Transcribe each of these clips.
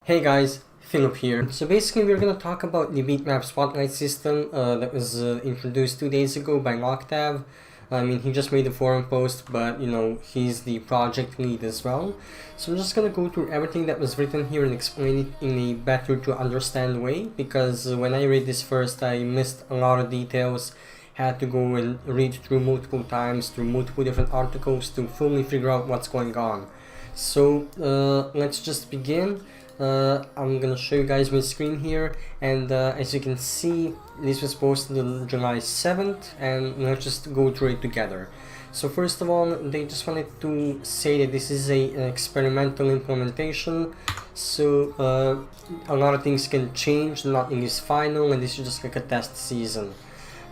Hey guys, Philip here. So basically we're going to talk about the Beatmap Spotlight system that was introduced 2 days ago by Octav. I mean, he just made a forum post, but he's the project lead as well. So I'm just going to go through everything that was written here and explain it in a better to understand way, because when I read this first I missed a lot of details, had to go and read through multiple times, through multiple different articles to fully figure out what's going on. So let's just begin. I'm gonna show you guys my screen here, and as you can see, this was posted on July 7th, and let's just go through it together. So first of all, they just wanted to say that this is an experimental implementation, so a lot of things can change, nothing is final, and this is just like a test season.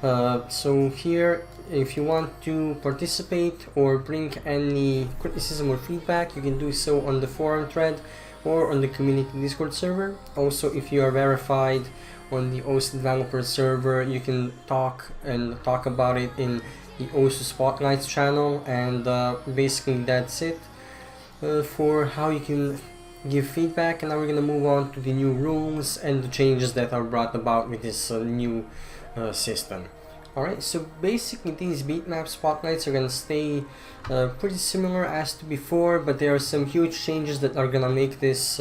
So here, if you want to participate or bring any criticism or feedback, you can do so on the forum thread or on the community Discord server. Also, if you are verified on the OSU developer server, you can talk about it in the OSU Spotlights channel, and basically that's it for how you can give feedback. And now we're gonna move on to the new rules and the changes that are brought about with this new system. Alright, so basically these Beatmap spotlights are gonna stay pretty similar as to before, but there are some huge changes that are gonna make this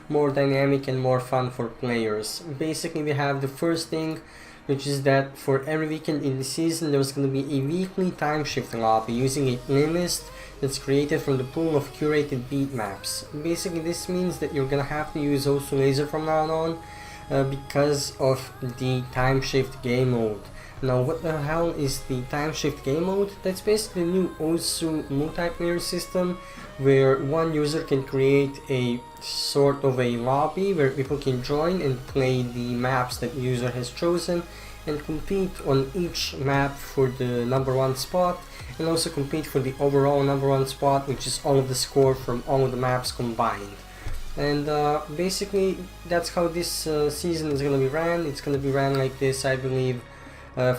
more dynamic and more fun for players. Basically, we have the first thing, which is that for every weekend in the season there's gonna be a weekly time shift lobby using a playlist that's created from the pool of curated beat maps. Basically, this means that you're gonna have to use OSU Laser from now on because of the time shift game mode. Now, what the hell is the time shift game mode? That's basically the new OSU multiplayer system where one user can create a sort of a lobby where people can join and play the maps that the user has chosen and compete on each map for the #1 spot, and also compete for the overall #1 spot, which is all of the score from all of the maps combined. And basically that's how this season is going to be ran. It's going to be ran like this, I believe,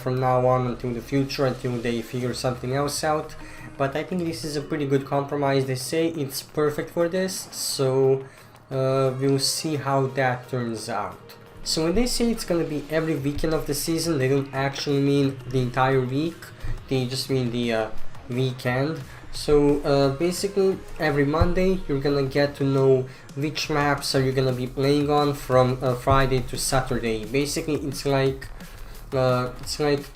from now on until the future, until they figure something else out. But I think this is a pretty good compromise. They say it's perfect for this, so we'll see how that turns out. So when they say it's gonna be every weekend of the season, they don't actually mean the entire week, they just mean the weekend. So basically every Monday you're gonna get to know which maps are you gonna be playing on from Friday to Saturday. Basically it's like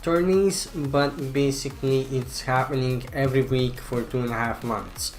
tourneys, but basically it's happening every week for 2.5 months.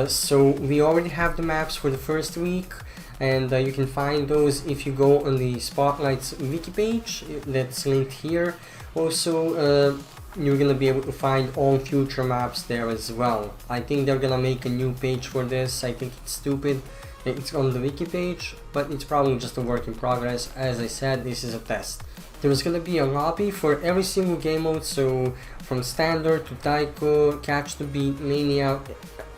So we already have the maps for the first week, and you can find those if you go on the Spotlights wiki page that's linked here. Also, you're gonna be able to find all future maps there as well. I think they're gonna make a new page for this. I think it's stupid. It's on the wiki page, but it's probably just a work in progress. As I said, this is a test. There's gonna be a lobby for every single game mode, so from standard to Danyka, Catch the Beat, Mania,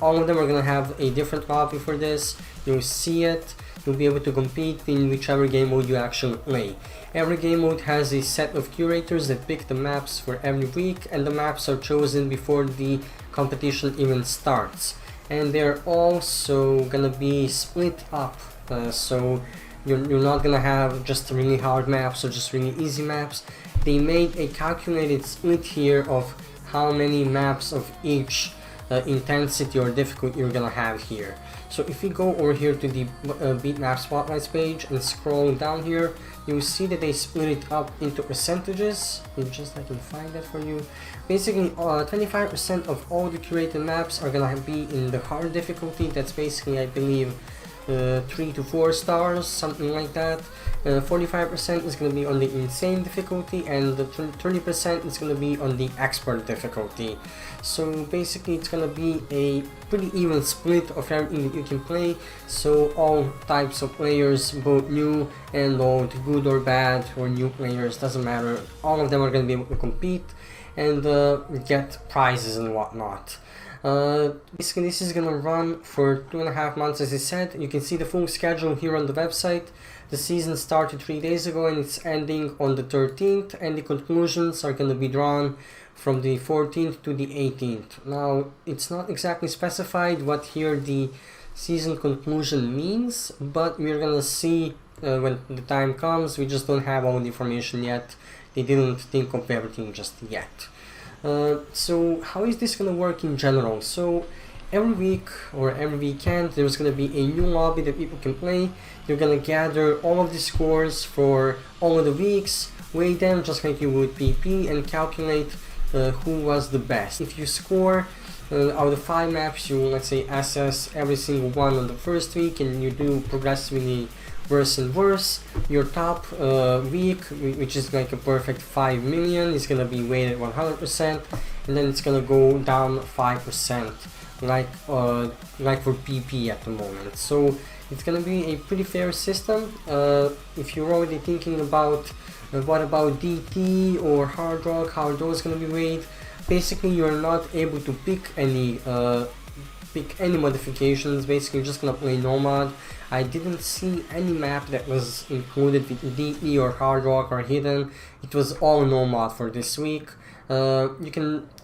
all of them are gonna have a different lobby for this. You'll see it, you'll be able to compete in whichever game mode you actually play. Every game mode has a set of curators that pick the maps for every week, and the maps are chosen before the competition even starts. And they're also gonna be split up, so you're not gonna have just really hard maps or just really easy maps. They made a calculated split here of how many maps of each intensity or difficulty you're gonna have here. So if we go over here to the Beatmap Spotlights page and scroll down here, you'll see that they split it up into percentages. I can find that for you. Basically, 25% of all the curated maps are gonna be in the hard difficulty. That's basically, I believe, 3 to 4 stars, something like that. 45% is going to be on the insane difficulty, and the 30% is going to be on the expert difficulty. So basically it's going to be a pretty even split of everything that you can play, so all types of players, both new and old, good or bad, or new players, doesn't matter, all of them are going to be able to compete and get prizes and whatnot. Basically this is gonna run for 2.5 months, as I said. You can see the full schedule here on the website. The season started 3 days ago and it's ending on the 13th, and the conclusions are gonna be drawn from the 14th to the 18th. Now, it's not exactly specified what here the season conclusion means, but we're gonna see when the time comes. We just don't have all the information yet. They didn't think of everything just yet. So how is this gonna work in general? So every week or every weekend there's gonna be a new lobby that people can play. You're gonna gather all of the scores for all of the weeks, weigh them just like you would PP, and calculate who was the best. If you score out of 5 maps, you, let's say, assess every single one on the first week, and you do progressively worse and worse. Your top week, which is like a perfect 5 million, is gonna be weighted 100%, and then it's gonna go down 5%, like for PP at the moment. So it's gonna be a pretty fair system. If you're already thinking about what about DT or Hard Rock, how are those gonna be weighed, basically you're not able to pick any modifications. Basically you're just gonna play Nomad. I didn't see any map that was included with DT or Hard Rock or Hidden. It was all Nomad for this week. I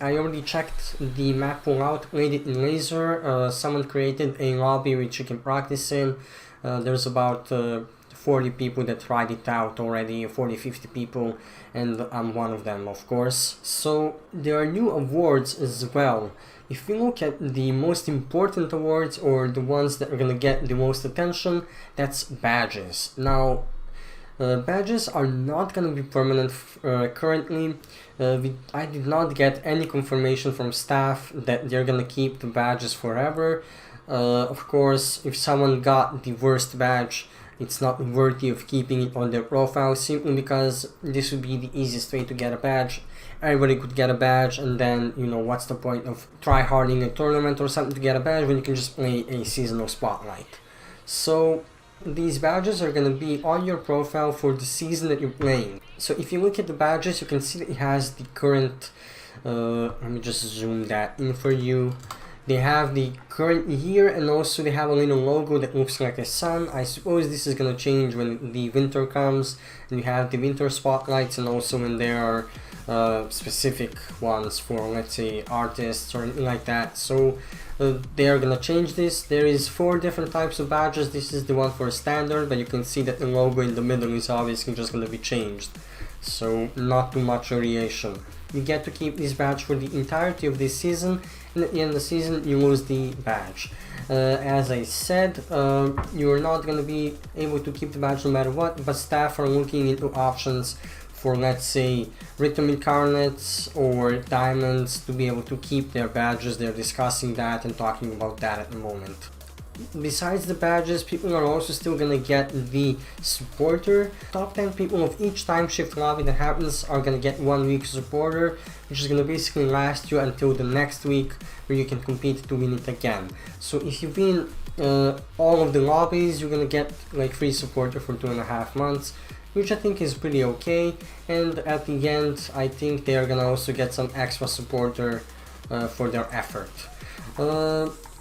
already checked the map pool out, played it in Laser. Someone created a lobby which you can practice in. There's about 40 people that tried it out already, 40-50 people, and I'm one of them, of course. So there are new awards as well. If we look at the most important awards, or the ones that are gonna get the most attention, that's badges. Now badges are not gonna be permanent currently. I did not get any confirmation from staff that they're gonna keep the badges forever. Of course, if someone got the worst badge, it's not worthy of keeping it on their profile, simply because this would be the easiest way to get a badge. Everybody could get a badge, and then, you know, what's the point of try-harding a tournament or something to get a badge when you can just play a seasonal spotlight? So these badges are going to be on your profile for the season that you're playing. So if you look at the badges, you can see that it has the current, let me just zoom that in for you. They have the current year, and also they have a little logo that looks like a sun. I suppose this is going to change when the winter comes, and you have the winter spotlights, and also when there are specific ones for, let's say, artists or anything like that. So they are going to change this. There is 4 different types of badges. This is the one for standard, but you can see that the logo in the middle is obviously just going to be changed. So not too much variation. You get to keep this badge for the entirety of this season, and at the end of the season you lose the badge. As I said, you're not going to be able to keep the badge no matter what, but staff are looking into options for, let's say, rhythm incarnates or diamonds to be able to keep their badges. They're discussing that and talking about that at the moment. Besides the badges, people are also still gonna get the supporter. Top 10 people of each time shift lobby that happens are gonna get 1 week supporter, which is gonna basically last you until the next week, where you can compete to win it again. So if you win all of the lobbies, you're gonna get like free supporter for 2.5 months, which I think is pretty okay. And at the end, I think they are gonna also get some extra supporter for their effort.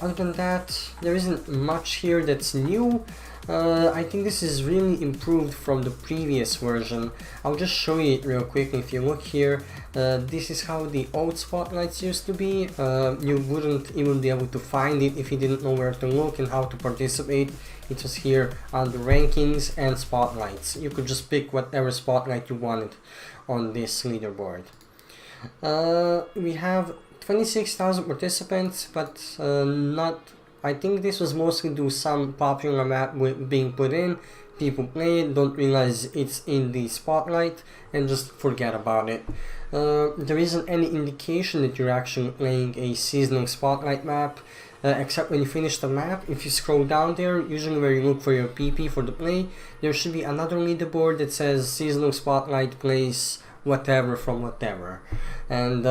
Other than that, there isn't much here that's new. I think this is really improved from the previous version. I'll just show you it real quick. If you look here, this is how the old spotlights used to be. You wouldn't even be able to find it if you didn't know where to look and how to participate. It was here on the rankings and spotlights. You could just pick whatever spotlight you wanted on this leaderboard. We have 26,000 participants, but I think this was mostly due to some popular map being put in. People play it, don't realize it's in the spotlight, and just forget about it. There isn't any indication that you're actually playing a seasonal spotlight map, except when you finish the map. If you scroll down there, usually where you look for your PP for the play, there should be another leaderboard that says seasonal spotlight plays whatever from whatever, and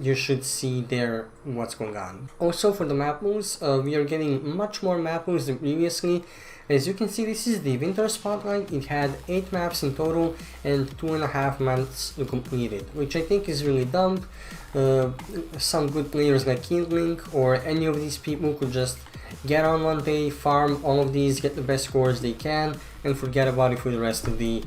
you should see there what's going on. Also for the map moves, we are getting much more map moves than previously. As you can see, this is the winter spotlight. It had 8 maps in total and 2.5 months to complete it, which I think is really dumb. Some good players like Kindling or any of these people could just get on one day, farm all of these, get the best scores they can, and forget about it for the rest of the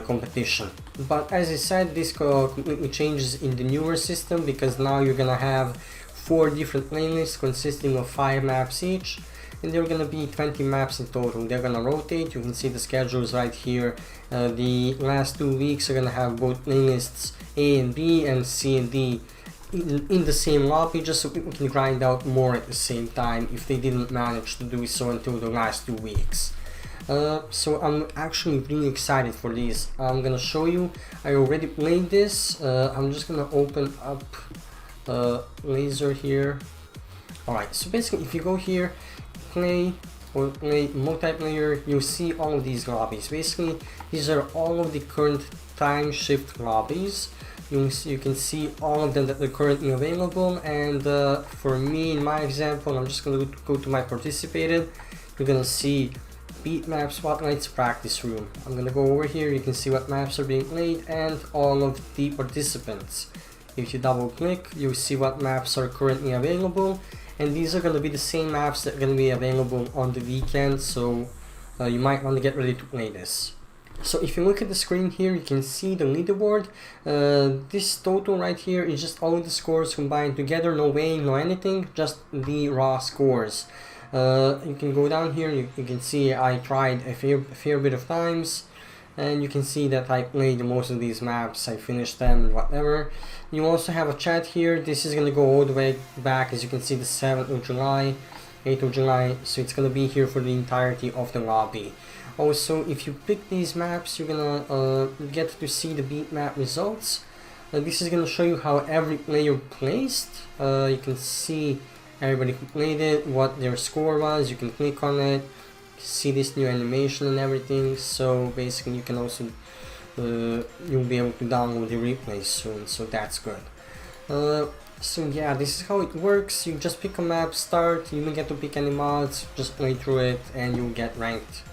competition. But as I said, this completely changes in the newer system, because now you're gonna have 4 different playlists consisting of 5 maps each. and there are gonna be 20 maps in total. They're gonna rotate. You can see the schedules right here. The last 2 weeks are gonna have both playlists A and B and C and D in the same lobby, just so people can grind out more at the same time if they didn't manage to do so until the last 2 weeks. So I'm actually really excited for these. I'm gonna show you. I already played this. I'm just gonna open up Laser here. Alright, so basically if you go here, play multiplayer, you'll see all of these lobbies. Basically these are all of the current time shift lobbies. You can see all of them that are currently available, and for me, in my example, I'm just going to go to my participated. You're going to see Beatmap Spotlights Practice Room. I'm going to go over here. You can see what maps are being played and all of the participants. If you double click, you'll see what maps are currently available, and these are going to be the same maps that are going to be available on the weekend, so you might want to get ready to play this. So if you look at the screen here, you can see the leaderboard. This total right here is just all of the scores combined together, no weighing, no anything, just the raw scores. You can go down here, you can see I tried a fair bit of times, and you can see that I played most of these maps, I finished them and whatever. You also have a chat here. This is going to go all the way back, as you can see, the 7th of July, 8th of July, so it's going to be here for the entirety of the lobby. Also, if you pick these maps, you're gonna get to see the Beatmap results. This is gonna show you how every player placed. You can see everybody who played it, what their score was. You can click on it, see this new animation and everything. So basically, you can also you'll be able to download the replays soon. So that's good. So yeah, this is how it works. You just pick a map, start. You don't get to pick any mods. Just play through it, and you'll get ranked.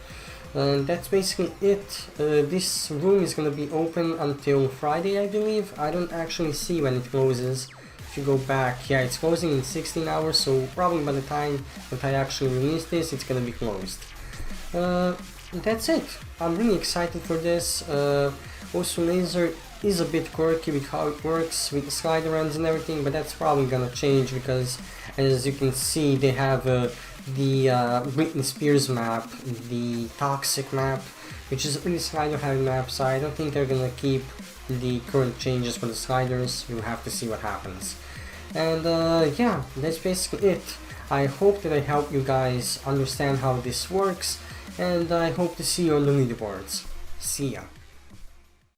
And that's basically it. This room is going to be open until Friday, I believe. I don't actually see when it closes. If you go back, yeah, it's closing in 16 hours, so probably by the time that I actually release this, it's going to be closed. That's it. I'm really excited for this. Also, Laser is a bit quirky with how it works with the slider runs and everything, but that's probably going to change because, as you can see, they have the Britney Spears map, the Toxic map, which is a really slider heavy map, so I don't think they're gonna keep the current changes for the sliders. We'll have to see what happens. And yeah, that's basically it. I hope that I helped you guys understand how this works, and I hope to see you on the leaderboards. See ya.